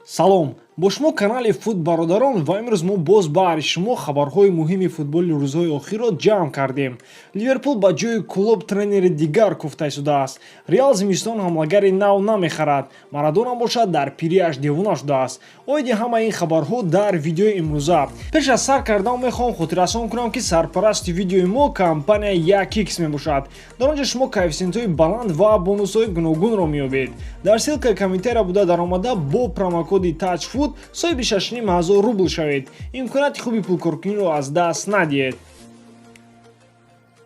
Салом, бо шумо канали Футбародарон ва имрӯз мо боз баъри шумо хабарҳои муҳими футболи рӯзҳои охирро ҷамъ кардем. Ливерпул ба ҷои клуб тренери дигар куфта шудааст. Реал зимистон ҳамлагари нав намехарад. Марадона бошад дар пирияш девона шудааст. Оиди ҳамаи ин хабарҳо дар видеои имрӯза. Пеш аз сар кардан мехоҳам хотиррасон кунам ки сарпарасти видеои мо компания Якикс мебошад. Дар он ҷо шумо коэффициентҳои баланд ва бонусҳои гуногунро меёбед. Дар ссилкаи комментария буда даромада бо промокоди TouchFood соҳиби 6500 рубл шавед. Имконияти хуби пулкоркуниро аз даст надиҳед.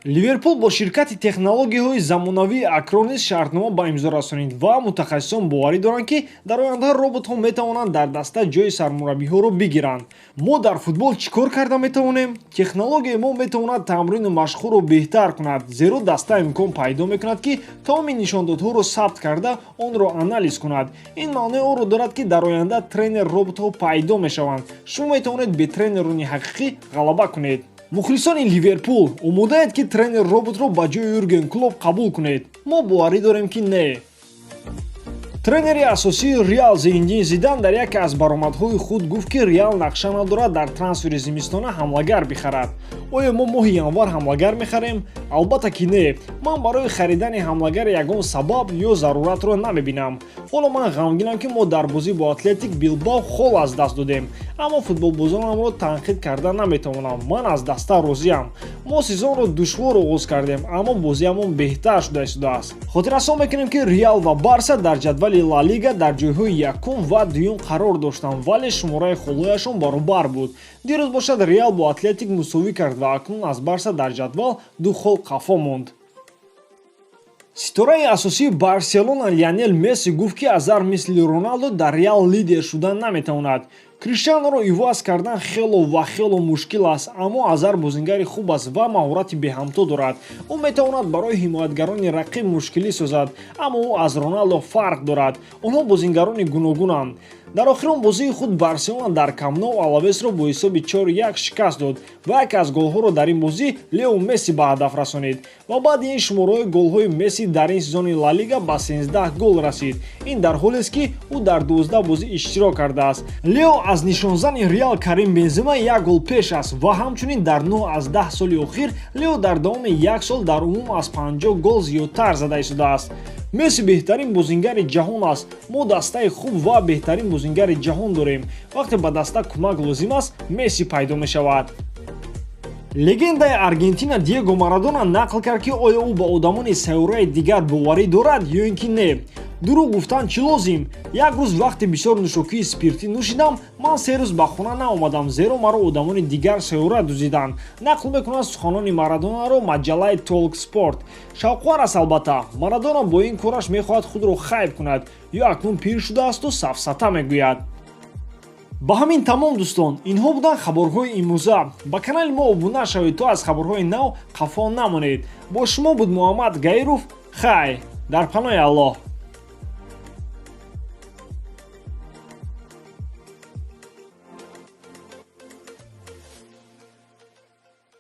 Ливерпул бо ширкати технологияҳои замонавии Acronis шартнома ба имзо расонид ва мутахассисон боварӣ доранд ки дар оянда роботҳо метавонанд дар даста ҷои сармураббиҳоро бигиранд. Мо дар футбол чӣ кор карда метавонем? Технологияи мо метавонад тамрину машқҳоро беҳтар кунад, зеро даста имкон пайдо мекунад ки тамоми нишондодҳоро сабт карда онро анализ кунад. Ин маънои онро дорад ки дар оянда тренер роботҳо пайдо мешаванд. Шумо метавонед бе тренерони ҳақиқӣ ғалаба кунед. Мухлисони Ливерпул, омодаед ки тренер роботро ба ҷои Юрген Клоп қабул кунед? Мо боварӣ дорем ки не. Тренери асосии Реал Зинедин Зидан дар яке аз баромадҳои худ гуфт ки Реал нақша надорад дар трансфери зимистона ҳамлагар бихарад. Оё мо моҳи январ ҳамлагар мехарем? Албатта ки не. Ман барои харидани ҳамлагар ягон сабаб ё заруратро намебинам. Ҳоло ман ғамгинам ки мо дар бозӣ бо Атлетик Билбао хол аз даст додем. Аммо футболбозонамро танқид карда наметавонам. Ман аз даста розиам. Мо сезонро душвор оғоз кардем, аммо бозиамон беҳтар шудааст. Хотиррасон мекунем ки Реал ва Барса дар ҷадвали Ла Лига дар ҷойҳои якум ва дуюм қарор доштанд, вале шумораи холҳояшон баробар буд. Дирӯз бошад Реал бо Атлетик мусовӣ кард ва акнун аз Барса дар ҷадвал ду хол қафо монд. Ситораи асосии Барселона Лионел Месси гуфт ки Азар мисли Роналдо дар Реал лидер шудан наметавонад. Криштианоро ивоз кардан хело ва хело мушкил аст, аммо Азар бозингари хуб аст ва маҳорати беҳамто дорад. Ӯ метавонад барои ҳимоятгарони рақиб мушкилӣ созад, аммо ӯ аз Роналдо фарқ дорад. Онҳо бозингарони гуногунанд. Дар охирон бозии худ Барселона дар Камп-Ноу Алавесро бо ҳисоби 4-1 шикаст дод ва яке аз голҳоро дар ин бозӣ Лео Месси ба ҳадаф расонид. Ва баъди ин шумораҳои голҳои Месси дар ин сезони Ла Лига ба 13 гол расид. Ин дар ҳолест ки ӯ дар 12 бозӣ иштирок кардааст. Лео аз нишонзани Реал Карим Бензема 1 гол пеш аст ва ҳамчунин дар 9 аз 10 соли охир Лео дар давоми 1 сол дар умум аз 50 гол зиёдтар зада истодааст. Месси беҳтарин бозингари ҷаҳон аст. Мо дастаи хуб ва беҳтарин бозингари ҷаҳон дорем. Вақте ба даста кӯмак лозим аст, Месси пайдо мешавад. Легендаи Аргентина Диего Марадона нақл кард ки оё ӯ ба одамони сайёраи дигар боварӣ дорад ё ин ки не. Дурӯғ гуфтан чӣ лозим? Як рӯз вақте бисёр нӯшокии спиртӣ нӯшидам, ман 3 рӯз ба хона наомадам, зеро маро одамони дигар сайёра дуздиданд. Нақл мекунад суханони Марадонаро маҷаллаи Talk Sport. Шавқовар аст албатта. Марадона бо ин кораш мехоҳад худро хайб кунад, ё акнун пир шудаасту сафсата мегӯяд. Ба ҳамин тамом дӯстон, инҳо буданд хабарҳои имрӯза. Ба канали мо обуна шавед то аз хабарҳои нав қафо намонед. Бо шумо буд Муҳаммад Гаиров. Хай, дар паноҳи Аллоҳ.